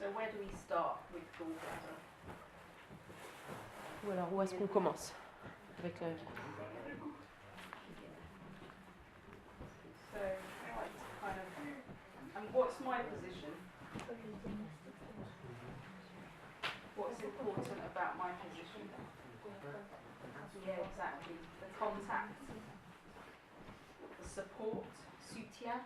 So where do we start with gallbladder? Ou alors où est-ce qu'on commence avec la... So I like to kind of, and what's my position? What's important about my position? Yeah, exactly. The contact, the support, soutien.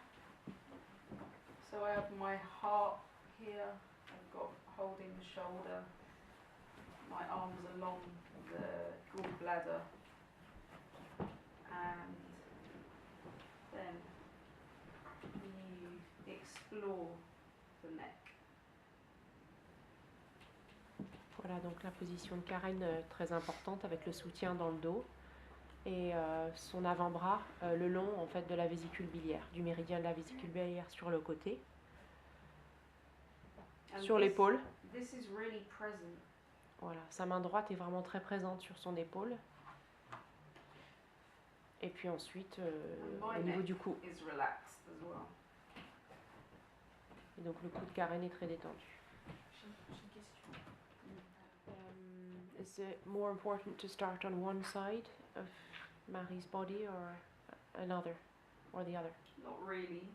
So I have my heart here, I've got holding the shoulder, my arms along the gallbladder, and then you explore the neck. Voilà, donc la position de Karen très importante avec le soutien dans le dos et son avant-bras le long en fait de la vésicule biliaire, du méridien de la vésicule biliaire sur le côté, And sur l'épaule. This is really present. Voilà, sa main droite est vraiment très présente sur son épaule. Et puis ensuite au niveau du cou. Is relaxed as well. Et donc le cou de Karen est très détendu. J'ai une question. Is it more important to start on one side of Marie's body or another, or the other? Not really.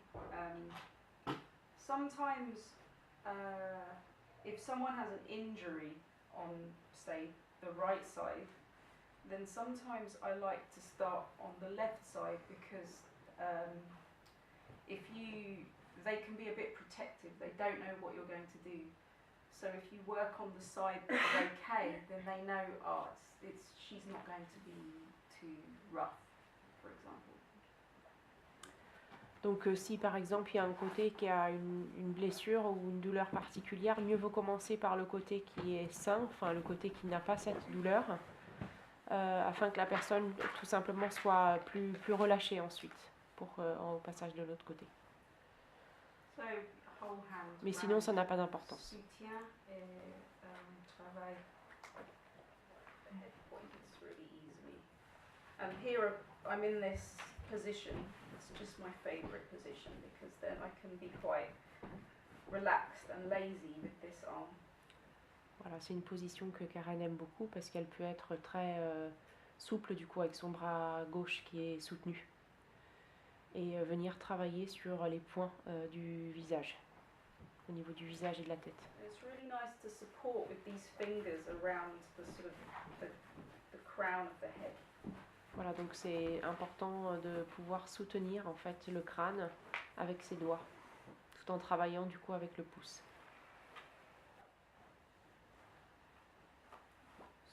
Sometimes, if someone has an injury on, say, the right side, then sometimes I like to start on the left side because they can be a bit protective. They don't know what you're going to do. So if you work on the side that's okay, then they know, she's not going to be too rough, for example. Donc si par exemple il y a un côté qui a une blessure ou une douleur particulière, mieux vaut commencer par le côté qui est sain, enfin le côté qui n'a pas cette douleur, afin que la personne tout simplement soit plus relâchée ensuite au passage de l'autre côté. So, whole hand. Mais sinon ça n'a pas d'importance. Soutien et travail. Head points really easily. And here I'm in this position. It's just my favourite position because then I can be quite relaxed and lazy with this arm. Voilà, c'est une position que Karen aime beaucoup parce qu'elle peut être très souple du coup avec son bras gauche qui est soutenu et venir travailler sur les points du visage, au niveau du visage et de la tête. It's really nice to support with these fingers around the sort of the crown of the head. Voilà, donc c'est important de pouvoir soutenir en fait le crâne avec ses doigts, tout en travaillant du coup avec le pouce.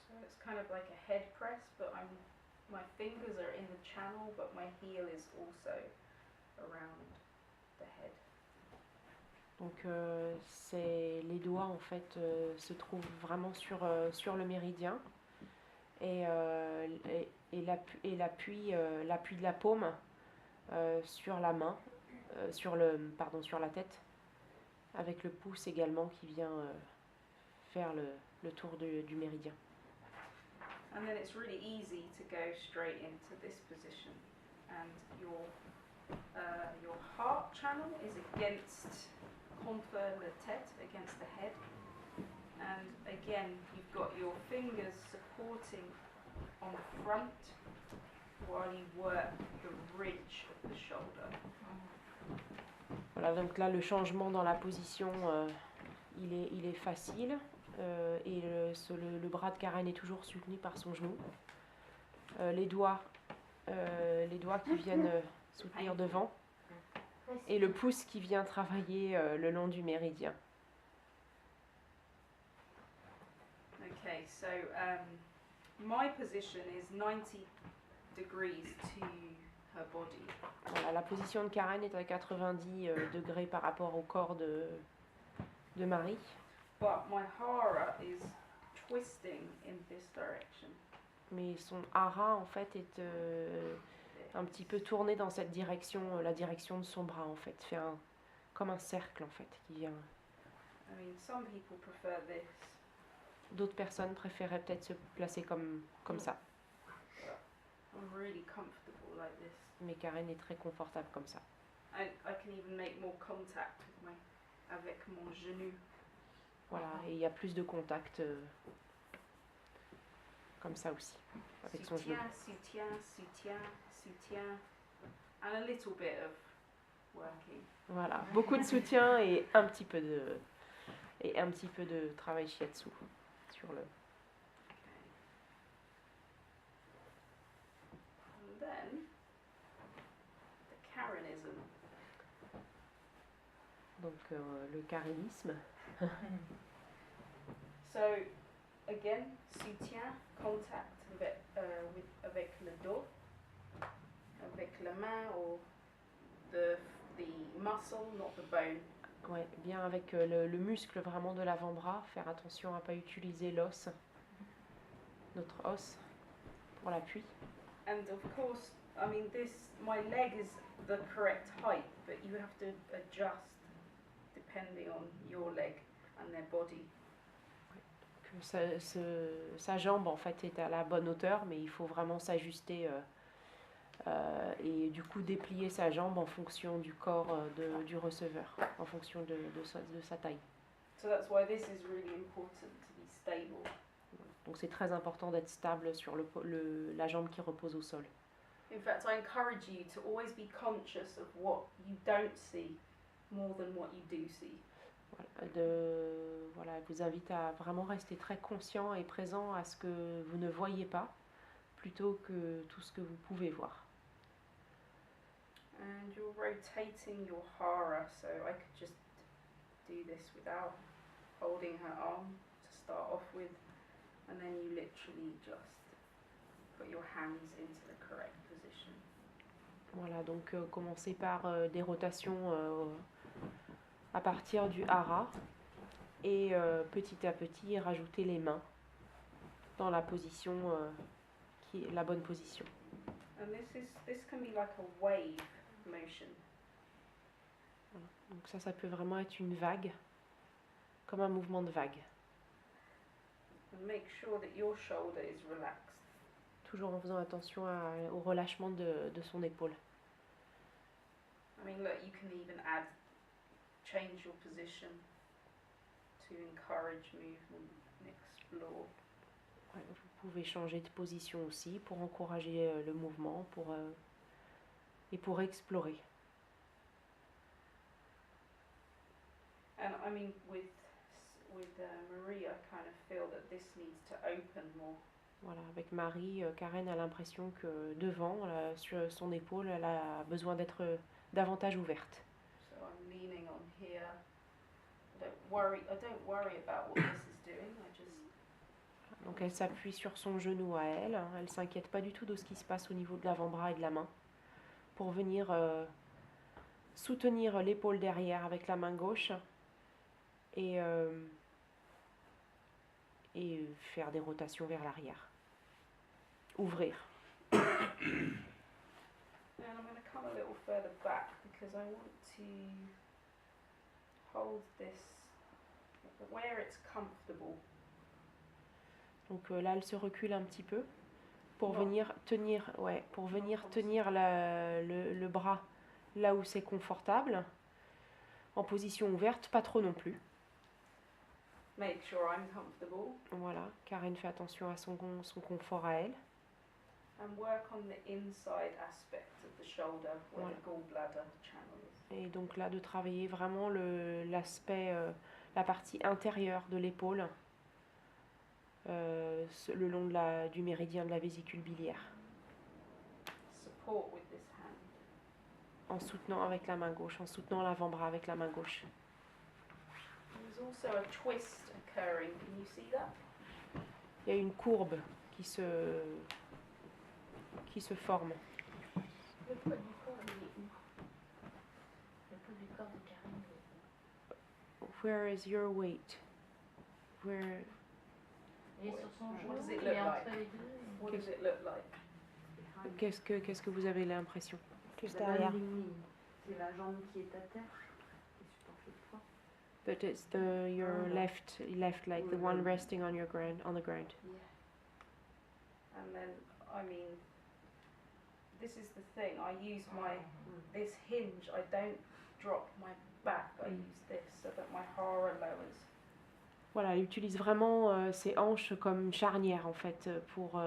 So it's kind of like a head press, but my fingers are in the channel, but my heel is also around the head. Donc les doigts en fait se trouvent vraiment sur le méridien et l'appui de la paume sur la main, sur la tête, avec le pouce également qui vient faire le tour du méridien. And then it's really easy to go straight into this position, and your heart channel is against contre la tête, against the head, and again you've got your fingers supporting on the front while you work the ridge of the shoulder. Voilà, donc là le changement dans la position il est facile et le bras de Karen est toujours soutenu par son genou. Les doigts qui viennent soutenir devant et le pouce qui vient travailler le long du méridien. Okay, so my position is 90 degrees to her body. Voilà, la position de Karen est à 90 degrés par rapport au corps de Marie. But my hara is twisting in this direction. Mais son hara en fait est un petit peu tourné dans cette direction, la direction de son bras en fait, fait comme un cercle en fait qui vient. I mean, some people prefer this. D'autres personnes préféraient peut-être se placer comme ça. I'm really comfortable like this. Mais Karen est très confortable comme ça. I can even make more contact avec mon genou. Voilà, et il y a plus de contact comme ça aussi, avec son genou. Soutien, soutien, soutien, and a little bit of working. Voilà, beaucoup de soutien et un petit peu de travail shiatsu sur le. And then the Karenism. Donc le karénisme. So again, soutien, contact avec le dos, avec la main, or the muscle, not the bone. Ouais, bien avec le muscle vraiment de l'avant-bras, faire attention à ne pas utiliser l'os, notre os, pour l'appui. And of course, I mean, my leg is the correct height, but you have to adjust depending on your leg and their body. Que sa jambe en fait est à la bonne hauteur, mais il faut vraiment s'ajuster et du coup déplier sa jambe en fonction du corps du receveur, en fonction de sa taille. So that's why this is really important to be stable. Donc c'est très important d'être stable sur la jambe qui repose au sol. In fact, I encourage you to always be conscious of what you don't see more than what you do see. Voilà, je vous invite à vraiment rester très conscient et présent à ce que vous ne voyez pas, plutôt que tout ce que vous pouvez voir. And you're rotating your hara, so I could just do this without holding her arm to start off with, and then you literally just put your hands into the correct position. Voilà, donc commencez par des rotations à partir du hara et petit à petit rajouter les mains dans la position qui est la bonne position. And this can be like a wave motion. Voilà. Donc ça peut vraiment être une vague, comme un mouvement de vague. And make sure that your shoulder is relaxed. Toujours en faisant attention au relâchement de son épaule. I mean, look, you can even change your position to encourage movement and explore. Ouais, vous pouvez changer de position aussi pour encourager le mouvement et pour explorer. And I mean, with Marie, I kind of feel that this needs to open more. Voilà, avec Marie, Karen a l'impression que devant, sur son épaule, elle a besoin d'être davantage ouverte. So I'm leaning on here. I don't worry about what this is doing. I just. Donc elle s'appuie sur son genou à elle. Elle s'inquiète pas du tout de ce qui se passe au niveau de l'avant-bras et de la main, pour venir soutenir l'épaule derrière avec la main gauche et faire des rotations vers l'arrière. Ouvrir. And I'm going to come a little further back because I want to hold this where it's comfortable. Donc là, elle se recule un petit peu pour Bon. venir tenir, le bras là où c'est confortable, en position ouverte, pas trop non plus. Make sure I'm comfortable Voilà, Karen fait attention à son confort à elle. and work on the inside aspect of the shoulder where Voilà. the gallbladder channel is. Et donc là, de travailler vraiment l'aspect, la partie intérieure de l'épaule, le long du méridien de la vésicule biliaire, Support with this hand. en soutenant avec la main gauche, en soutenant l'avant-bras avec la main gauche. There's also a twist occurring. Can you see that? Il y a une courbe qui se forme. Le poids du corps, il est où? Le poids du corps de Karen, il est où? Where is your weight? Where? Il est sur son What genou, does it il look est entre like? les deux. What does it look like? Qu'est-ce que vous avez l'impression? Juste La derrière. ligne, c'est la jambe qui est à terre, qui supporte le poids. But it's your left, like the one resting on the ground. Yeah. And then, I mean, this is the thing. I use this hinge. I don't drop my back. I use this so that my hara lowers. Voilà, elle utilise vraiment ses hanches comme charnière en fait pour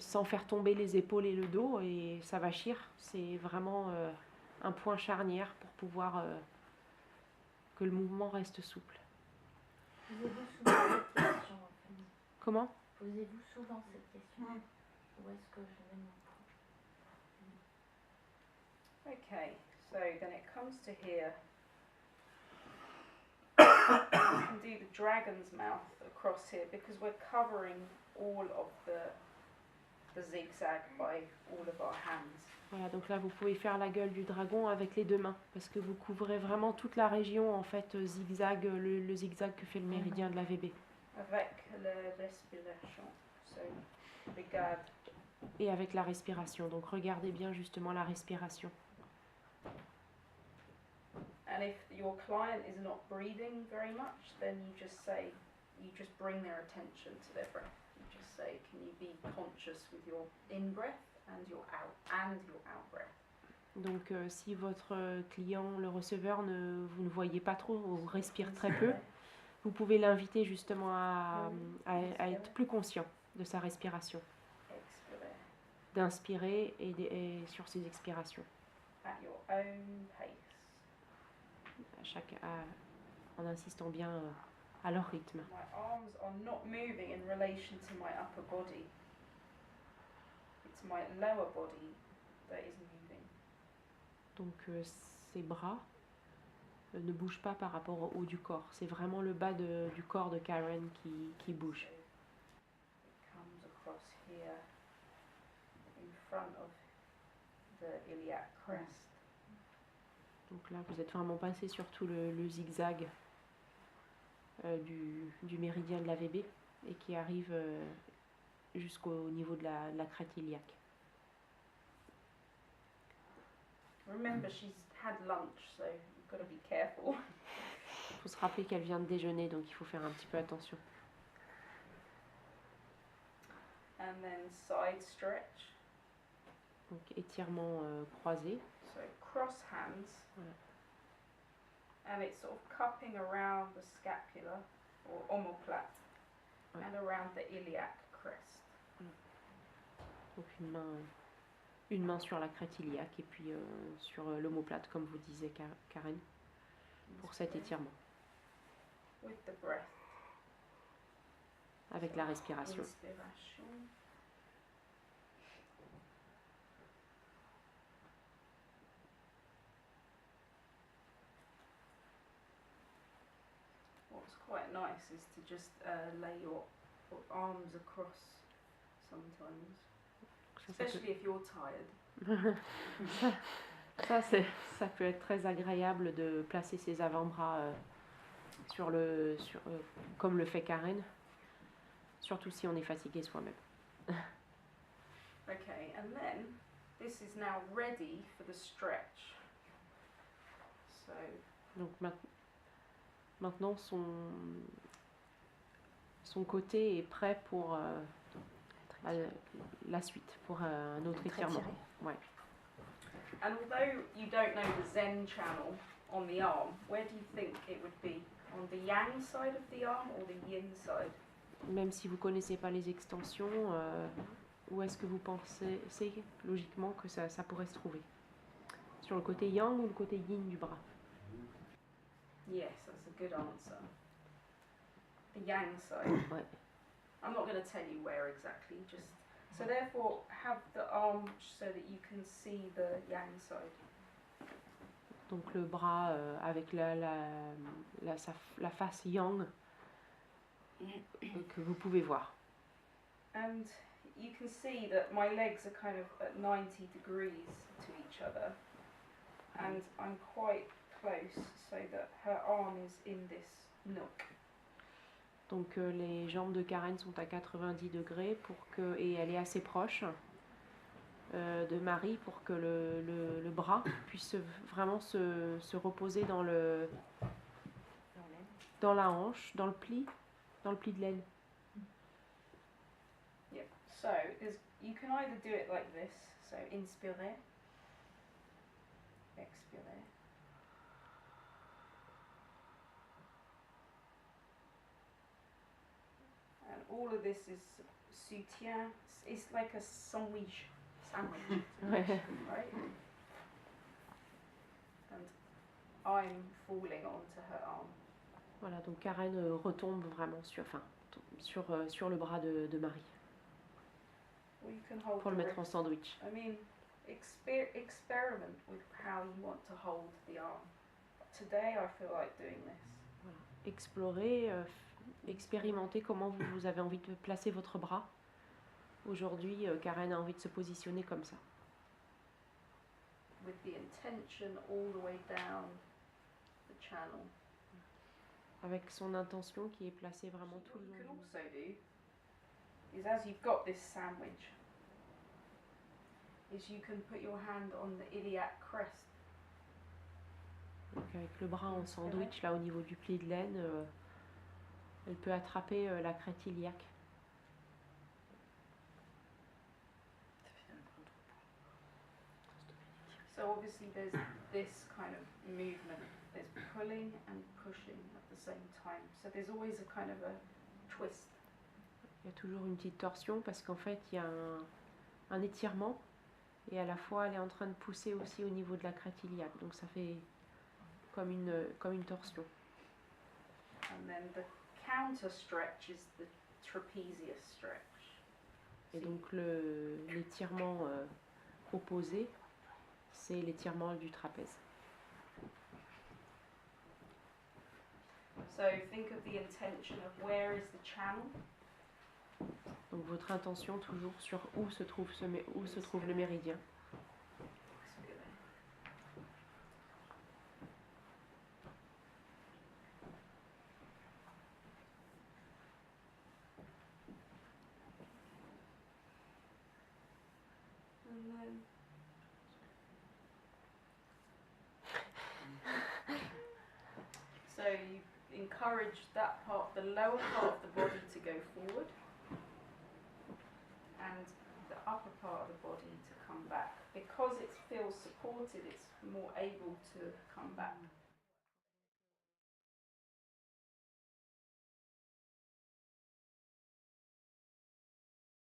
sans faire tomber les épaules et le dos et ça va chier. C'est vraiment un point charnière pour pouvoir que le mouvement reste souple. Posez-vous souvent cette question en fait. Comment? Posez-vous souvent cette question. Où est-ce que je mets mon poids? Okay, so then it comes to here. You can do the dragon's mouth across here because we're covering all of the zigzag by all of our hands. Voilà, donc là vous pouvez faire la gueule du dragon avec les deux mains parce que vous couvrez vraiment toute la région en fait zigzag, le zigzag que fait le méridien de la VB. Avec la respiration. So, regarde. Et avec la respiration, donc regardez bien justement la respiration. And if your client is not breathing very much, then you just bring their attention to their breath. You just say, can you be conscious with your in-breath and your out-breath. Donc si votre client, le receveur, vous ne voyez pas trop ou respire très peu, vous pouvez l'inviter justement à être plus conscient de sa respiration, Expire d'inspirer et sur ses expirations, at your own pace. en insistant bien à leur rythme. My arms are not moving in relation to my upper body. It's my lower body that is moving. Donc ces bras ne bougent pas par rapport au haut du corps. C'est vraiment le bas du corps de Karen qui bouge. It comes across here in front of the iliac crest. Donc là, vous êtes vraiment passé sur tout le zigzag du méridien de la VB et qui arrive jusqu'au niveau de la crête iliaque. Remember, she's had lunch, so you've got to be careful. Il faut se rappeler qu'elle vient de déjeuner, donc il faut faire un petit peu attention. And then side stretch. Donc étirement croisé. So cross hands. Voilà. And it's sort of cupping around the scapula or omoplate Ouais. and around the iliac crest. Donc une main sur la crête iliaque et puis sur l'omoplate, comme vous disait Karen, pour cet étirement, With the breath. avec la respiration. Inspiration. What's quite nice is to just lay your arms across sometimes, especially if you're tired. Ça peut être très agréable de placer ses avant-bras comme le fait Karen, surtout si on est fatigué soi-même. Okay, and then this is now ready for the stretch. So Donc maintenant son côté est prêt pour la suite, pour un autre étirement. Ouais. and although you don't know the Zen channel on the arm, where do you think it would be? On the yang side of the arm or the yin side? Même si vous ne connaissez pas les extensions, où est-ce que vous pensez logiquement que ça pourrait se trouver? Sur le côté yang ou le côté yin du bras? Yes, that's a good answer. The yang side. Ouais. I'm not going to tell you where exactly, just so therefore have the arm so that you can see the yang side. Donc le bras avec la face yang que vous pouvez voir. And you can see that my legs are kind of at 90 degrees to each other, and I'm quite close so that her arm is in this nook. Donc les jambes de Karen sont à 90 degrés et elle est assez proche de Marie pour que le bras puisse vraiment se reposer dans la hanche, dans le pli de l'aile. Yeah. So you can either do it like this. So inspire, expire. all of this is soutien. It's like a sandwich, Ouais. right? And I'm falling onto her arm. Voilà, donc Karen retombe vraiment sur le bras de Marie Or you can hold pour the le mettre en wrist. sandwich. I mean, experiment with how you want to hold the arm. Today I feel like doing this. Voilà. Explorez, expérimentez comment vous avez envie de placer votre bras. Aujourd'hui, Karen a envie de se positionner comme ça. With the intention all the way down the channel. Avec son intention qui est placée vraiment tout What le you long. can also do is, as you've got this sandwich, is you can put your hand on the iliac crest. Donc avec le bras en sandwich, là au niveau du pli de laine, elle peut attraper la crête iliaque. So obviously there's this kind of movement. There's pulling and pushing at the same time. So there's always a kind of a twist. Il y a toujours une petite torsion parce qu'en fait il y a un étirement et à la fois elle est en train de pousser aussi au niveau de la crête iliaque. Donc ça fait comme une torsion. And then the counter stretch is the trapezius stretch. Et donc l'étirement opposé, c'est l'étirement du trapèze. So think of the intention of where is the channel. Donc votre intention toujours sur où se trouve le méridien. And then so you encourage that part, the lower part of the body to go forward, and the upper part of the body to come back. Because it feels supported, it's more able to come back.